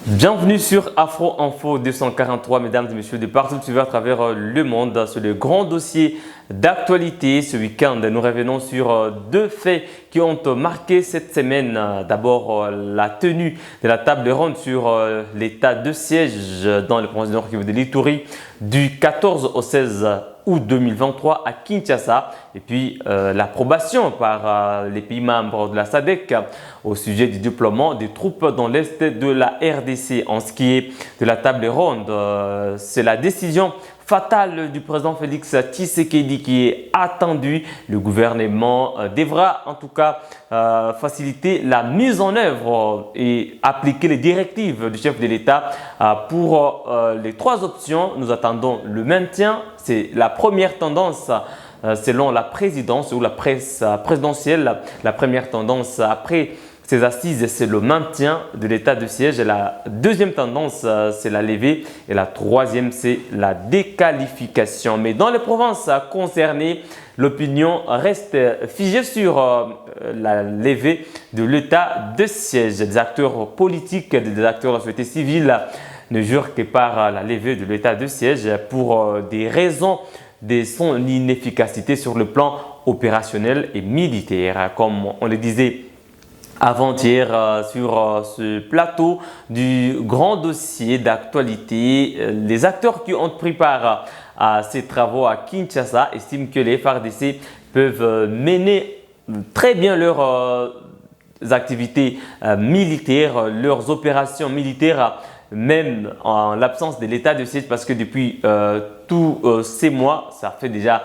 Bienvenue sur Afro Info 243, mesdames et messieurs, de partout où tu veux à travers le monde. Sur le grand dossier d'actualité, ce week-end, nous revenons sur deux faits qui ont marqué cette semaine. D'abord, la tenue de la table ronde sur l'état de siège dans le province du Nord Kivu de l'Ituri du 14 au 16 août 2023 à Kinshasa, et puis l'approbation par les pays membres de la SADC au sujet du déploiement des troupes dans l'est de la RDC. En ce qui est de la table ronde, c'est la décision fatale du président Félix Tshisekedi qui est attendue. Le gouvernement devra en tout cas faciliter la mise en œuvre et appliquer les directives du chef de l'État. Pour les trois options, nous attendons le maintien. C'est la première tendance selon la présidence ou la presse présidentielle. La première tendance après ces assises, c'est le maintien de l'état de siège. Et la deuxième tendance, c'est la levée. Et la troisième, c'est la déqualification. Mais dans les provinces concernées, l'opinion reste figée sur la levée de l'état de siège. Des acteurs politiques, des acteurs de la société civile ne jurent que par la levée de l'état de siège pour des raisons de son inefficacité sur le plan opérationnel et militaire. Comme on le disait avant-hier sur ce plateau du grand dossier d'actualité, les acteurs qui ont pris part à ces travaux à Kinshasa estiment que les FARDC peuvent mener très bien leurs activités militaires, leurs opérations militaires, même en l'absence de l'état de siège, parce que depuis tous ces mois, ça fait déjà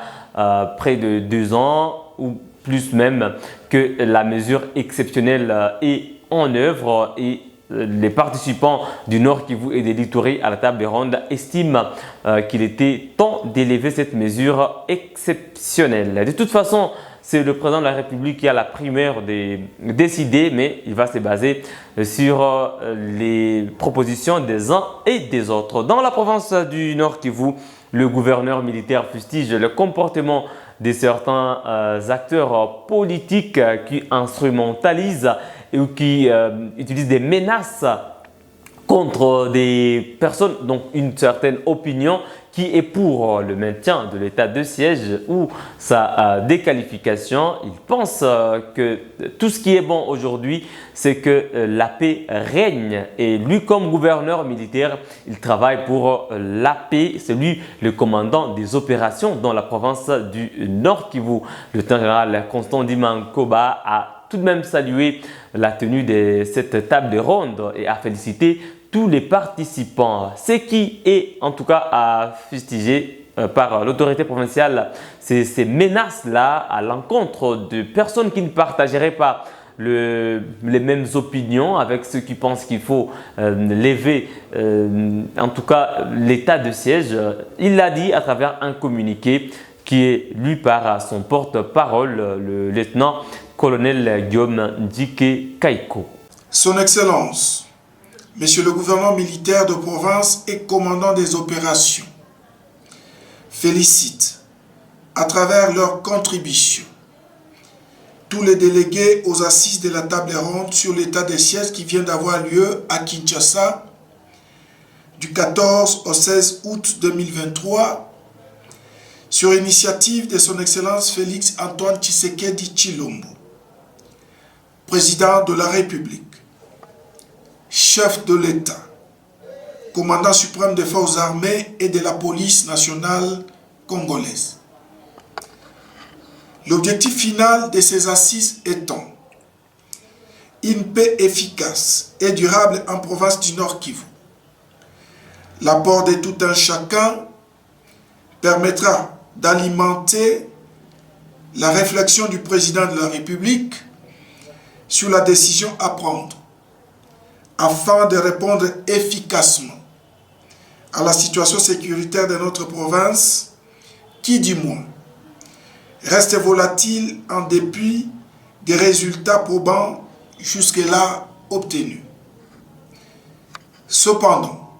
près de 2 ans ou plus même que la mesure exceptionnelle est en œuvre, et les participants du Nord Kivu et de l'Ituri à la table ronde estiment qu'il était temps d'élever cette mesure exceptionnelle. De toute façon, c'est le président de la République qui a la primeur de décider, mais il va se baser sur les propositions des uns et des autres. Dans la province du Nord Kivu, le gouverneur militaire fustige le comportement de certains acteurs politiques qui instrumentalisent ou qui utilisent des menaces contre des personnes, donc une certaine opinion qui est pour le maintien de l'état de siège ou sa déqualification. Il pense que tout ce qui est bon aujourd'hui, c'est que la paix règne, et lui, comme gouverneur militaire, il travaille pour la paix. C'est lui le commandant des opérations dans la province du Nord Kivu. Le lieutenant général Constant Dimankoba a tout de même salué la tenue de cette table ronde et a félicité tous les participants. Ce qui est en tout cas fustigé par l'autorité provinciale, c'est ces menaces-là à l'encontre de personnes qui ne partageraient pas les mêmes opinions avec ceux qui pensent qu'il faut lever en tout cas l'état de siège. Il l'a dit à travers un communiqué qui est lu par son porte-parole, le lieutenant-colonel Guillaume Ndike Kaiko. Son Excellence, Monsieur le gouverneur militaire de province et commandant des opérations, félicite à travers leur contribution tous les délégués aux assises de la table ronde sur l'état des sièges qui vient d'avoir lieu à Kinshasa du 14 au 16 août 2023 sur initiative de son Excellence Félix Antoine Tshisekedi Tshilombo, président de la République, chef de l'État, commandant suprême des forces armées et de la police nationale congolaise. L'objectif final de ces assises étant une paix efficace et durable en province du Nord Kivu. L'apport de tout un chacun permettra d'alimenter la réflexion du président de la République sur la décision à prendre afin de répondre efficacement à la situation sécuritaire de notre province qui, du moins, reste volatile en dépit des résultats probants jusque-là obtenus. Cependant,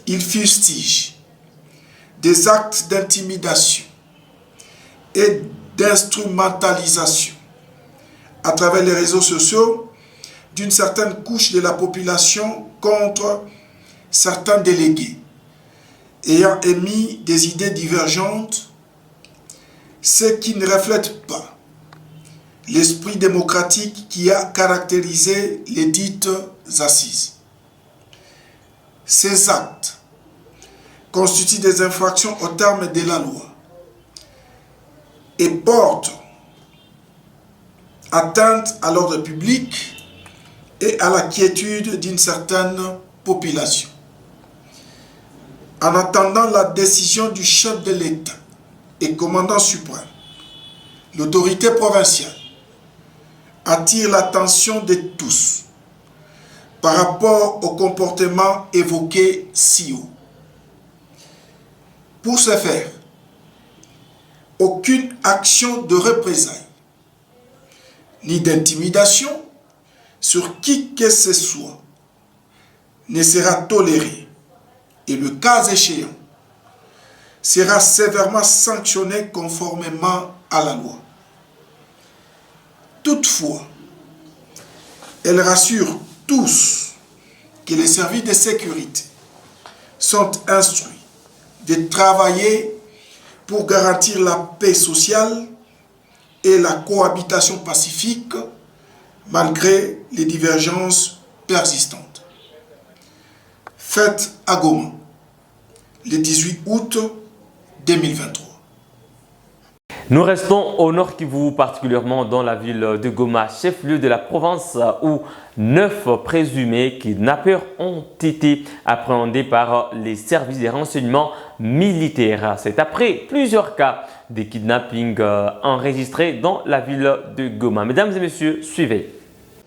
il fustige des actes d'intimidation et d'instrumentalisation à travers les réseaux sociaux d'une certaine couche de la population contre certains délégués ayant émis des idées divergentes, ce qui ne reflète pas l'esprit démocratique qui a caractérisé les dites assises. Ces actes constituent des infractions au terme de la loi et portent atteinte à l'ordre public et à la quiétude d'une certaine population. En attendant la décision du chef de l'État et commandant suprême, l'autorité provinciale attire l'attention de tous par rapport au comportement évoqué si haut. Pour ce faire, aucune action de représailles ni d'intimidation sur qui que ce soit ne sera tolérée et le cas échéant sera sévèrement sanctionné conformément à la loi. Toutefois, elle rassure tous que les services de sécurité sont instruits de travailler pour garantir la paix sociale et la cohabitation pacifique malgré les divergences persistantes. Fête à Goma, le 18 août 2023. Nous restons au Nord Kivu, particulièrement dans la ville de Goma, chef-lieu de la province où 9 présumés kidnappeurs ont été appréhendés par les services de renseignement militaires. C'est après plusieurs cas de kidnapping enregistrés dans la ville de Goma. Mesdames et messieurs, suivez.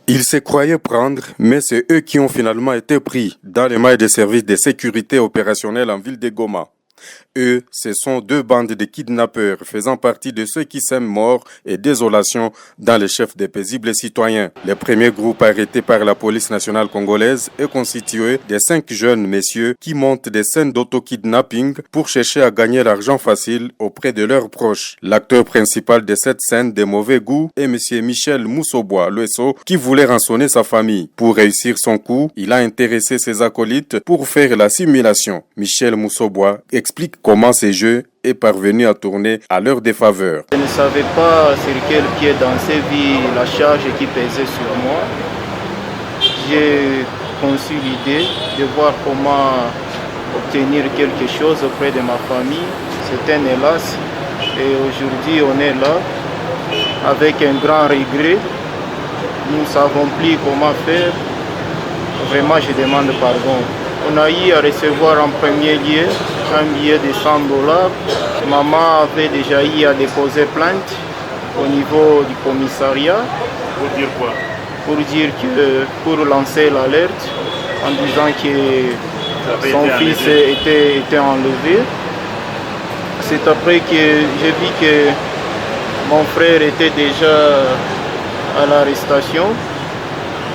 Ils se croyaient prendre, mais c'est eux qui ont finalement été pris dans les mailles des services de sécurité opérationnelle en ville de Goma. Eux, ce sont 2 bandes de kidnappeurs faisant partie de ceux qui sèment mort et désolation dans les chefs des paisibles citoyens. Le premier groupe arrêté par la police nationale congolaise est constitué de 5 jeunes messieurs qui montent des scènes d'auto-kidnapping pour chercher à gagner l'argent facile auprès de leurs proches. L'acteur principal de cette scène de mauvais goût est M. Michel Moussobois, l'OSO, qui voulait rançonner sa famille. Pour réussir son coup, il a intéressé ses acolytes pour faire la simulation. Michel Moussobois explique comment ce jeu est parvenu à tourner à leur défaveur. Je ne savais pas sur quel pied danser vu la charge qui pesait sur moi. J'ai conçu l'idée de voir comment obtenir quelque chose auprès de ma famille. C'était un hélas et aujourd'hui on est là avec un grand regret. Nous ne savons plus comment faire. Vraiment je demande pardon. On a eu à recevoir en premier lieu un billet de $100. Maman avait déjà eu à déposer plainte au niveau du commissariat. Pour dire quoi? Pour lancer l'alerte en disant que son fils était enlevé. C'est après que j'ai vu que mon frère était déjà à l'arrestation.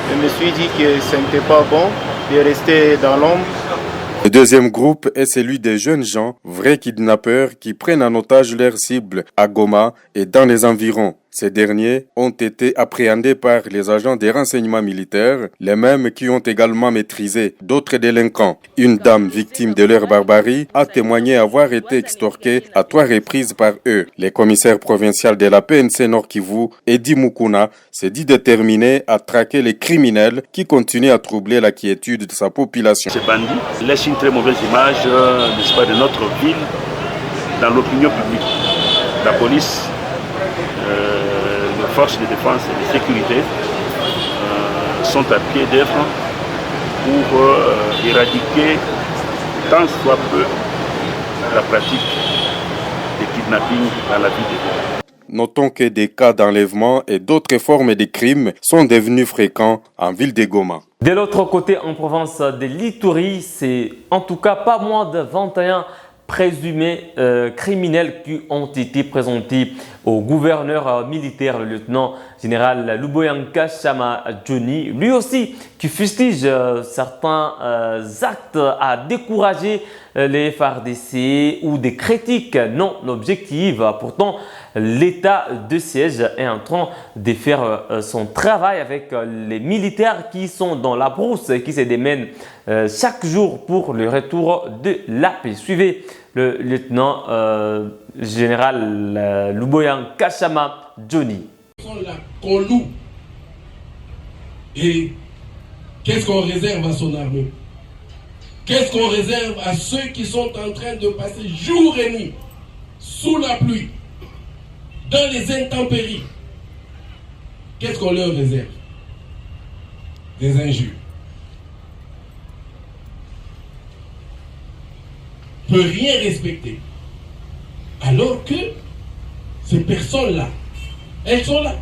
Je me suis dit que ce n'était pas bon de rester dans l'ombre. Le deuxième groupe est celui des jeunes gens, vrais kidnappeurs qui prennent en otage leurs cibles à Goma et dans les environs. Ces derniers ont été appréhendés par les agents des renseignements militaires, les mêmes qui ont également maîtrisé d'autres délinquants. Une dame victime de leur barbarie a témoigné avoir été extorquée à 3 reprises par eux. Le commissaire provincial de la PNC Nord Kivu, Edi Mukuna, s'est dit déterminé à traquer les criminels qui continuent à troubler la quiétude de sa population. Ces bandits laissent une très mauvaise image n'est-ce pas, de notre ville dans l'opinion publique. La police, les forces de défense et de sécurité sont à pied d'œuvre pour éradiquer tant soit peu la pratique des kidnappings dans la ville de Goma. Notons que des cas d'enlèvement et d'autres formes de crimes sont devenus fréquents en ville de Goma. De l'autre côté, en province de l'Ituri, c'est en tout cas pas moins de 21 présumés criminels qui ont été présentés au gouverneur militaire, le lieutenant général Luboyanka Chama Johnny, lui aussi qui fustige certains actes à décourager les FARDC ou des critiques non objectives. Pourtant, l'état de siège est en train de faire son travail avec les militaires qui sont dans la brousse et qui se démènent chaque jour pour le retour de la paix. Suivez le lieutenant général Luboyan Kachama Johnny. Qu'on loue. Et qu'est-ce qu'on réserve à son armée? Qu'est-ce qu'on réserve à ceux qui sont en train de passer jour et nuit, sous la pluie, dans les intempéries? Qu'est-ce qu'on leur réserve? Des injures. On ne peut rien respecter. Alors que ces personnes-là, elles sont là.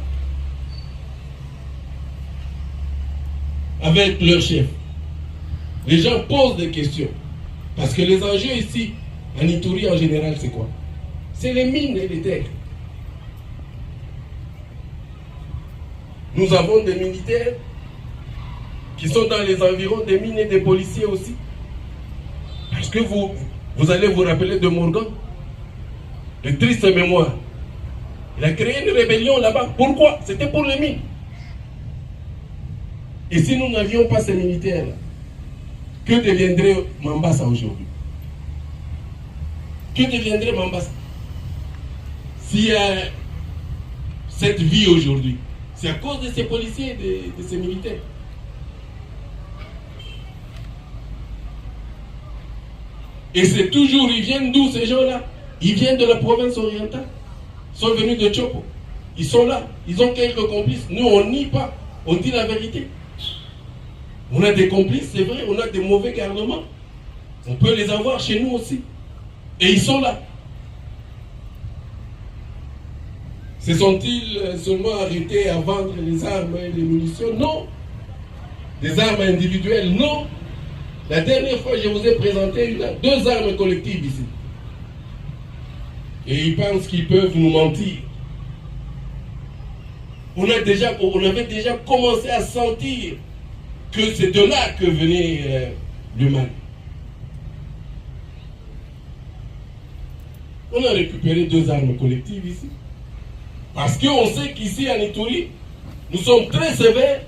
Avec leur chef. Les gens posent des questions. Parce que les enjeux ici, en Ituri en général, c'est quoi? C'est les mines et les terres. Nous avons des militaires qui sont dans les environs des mines et des policiers aussi. Parce que vous allez vous rappeler de Morgan, de triste mémoire. Il a créé une rébellion là-bas. Pourquoi? C'était pour les mines. Et si nous n'avions pas ces militaires-là, que deviendrait Mambasa aujourd'hui? Que deviendrait Mambasa? S'il y a cette vie aujourd'hui, c'est à cause de ces policiers et de ces militaires. Et c'est toujours, ils viennent d'où ces gens-là? Ils viennent de la province orientale. Ils sont venus de Tchopo. Ils sont là. Ils ont quelques complices. Nous, on nie pas. On dit la vérité. On a des complices, c'est vrai. On a des mauvais garnements. On peut les avoir chez nous aussi. Et ils sont là. Se sont-ils seulement arrêtés à vendre les armes et les munitions? Non. Des armes individuelles? Non. La dernière fois, je vous ai présenté 2 armes collectives ici. Et ils pensent qu'ils peuvent nous mentir. On avait déjà commencé à sentir que c'est de là que venait le mal. On a récupéré 2 armes collectives ici. Parce qu'on sait qu'ici en Ituri, nous sommes très sévères.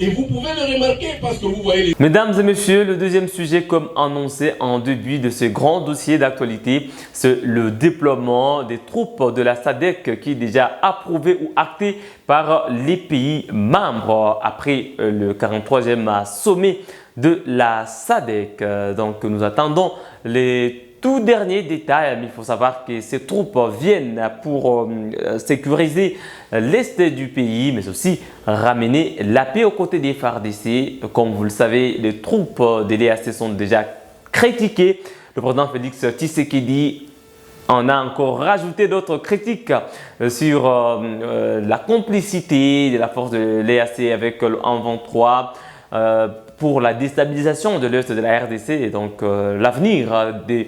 Et vous pouvez le remarquer parce que vous voyez les... Mesdames et messieurs, le deuxième sujet comme annoncé en début de ce grand dossier d'actualité, c'est le déploiement des troupes de la SADC qui est déjà approuvé ou acté par les pays membres après le 43e sommet de la SADC. Donc nous attendons les tout dernier détail, il faut savoir que ces troupes viennent pour sécuriser l'est du pays, mais aussi ramener la paix aux côtés des FARDC. Comme vous le savez, les troupes de l'EAC sont déjà critiquées. Le président Félix Tshisekedi en a encore rajouté d'autres critiques sur la complicité de la force de l'EAC avec le 123 pour la déstabilisation de l'Est de la RDC et donc l'avenir de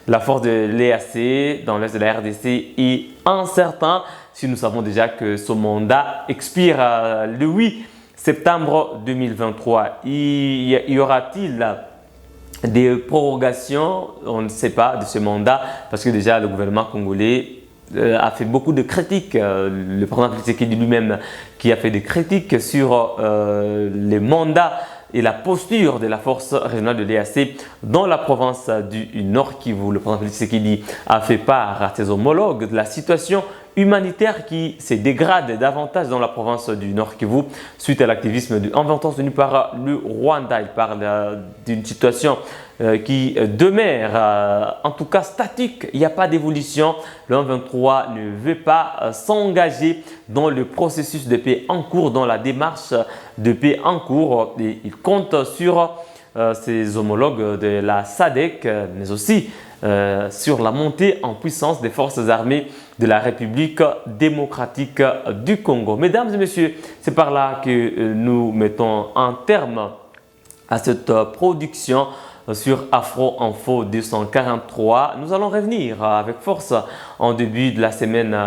la force de l'EAC dans l'Est de la RDC est incertain si nous savons déjà que son mandat expire le 8 septembre 2023. Y aura-t-il des prorogations? On ne sait pas de ce mandat parce que déjà le gouvernement congolais a fait beaucoup de critiques. Le président Tshisekedi lui-même qui a fait des critiques sur les mandats et la posture de la force régionale de l'EAC dans la province du Nord Kivu. Le président Tshisekedi a fait part à ses homologues de la situation humanitaire qui se dégrade davantage dans la province du Nord Kivu suite à l'activisme du M23 tenu par le Rwanda. Il parle d'une situation qui demeure en tout cas statique. Il n'y a pas d'évolution. Le M23 ne veut pas s'engager dans le processus de paix en cours, dans la démarche de paix en cours. Et il compte sur ses homologues de la SADC, mais aussi sur la montée en puissance des forces armées de la République démocratique du Congo. Mesdames et messieurs, c'est par là que nous mettons un terme à cette production sur Afro Info 243. Nous allons revenir avec force en début de la semaine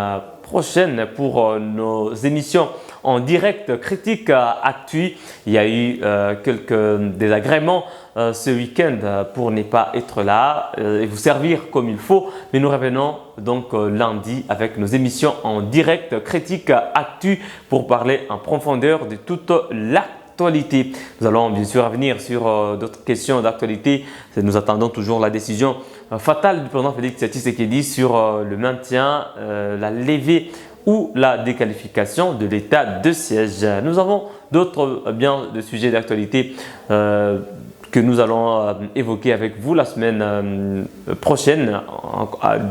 prochaine pour nos émissions en direct critique actu. Il y a eu quelques désagréments ce week-end pour ne pas être là et vous servir comme il faut. Mais nous revenons donc lundi avec nos émissions en direct critique actu pour parler en profondeur de toute l'actualité. Nous allons bien sûr revenir sur d'autres questions d'actualité. Nous attendons toujours la décision fatale du président Félix Tshisekedi sur le maintien, la levée ou la déqualification de l'état de siège. Nous avons d'autres de sujets d'actualité que nous allons évoquer avec vous la semaine prochaine.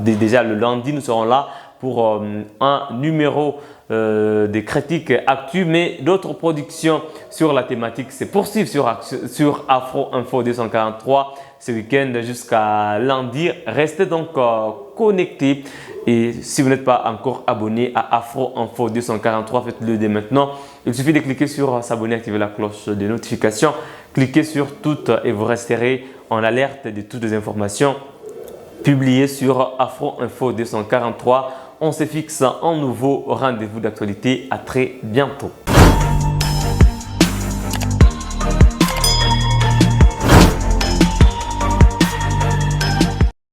Déjà le lundi, nous serons là pour un numéro des critiques actu, mais d'autres productions sur la thématique se poursuivent sur Afro Info 243 ce week-end jusqu'à lundi. Restez donc connectés et si vous n'êtes pas encore abonné à Afro Info 243, faites-le dès maintenant. Il suffit de cliquer sur s'abonner, activer la cloche de notification, cliquez sur toutes et vous resterez en alerte de toutes les informations publiées sur Afro Info 243. On se fixe un nouveau rendez-vous d'actualité. À très bientôt.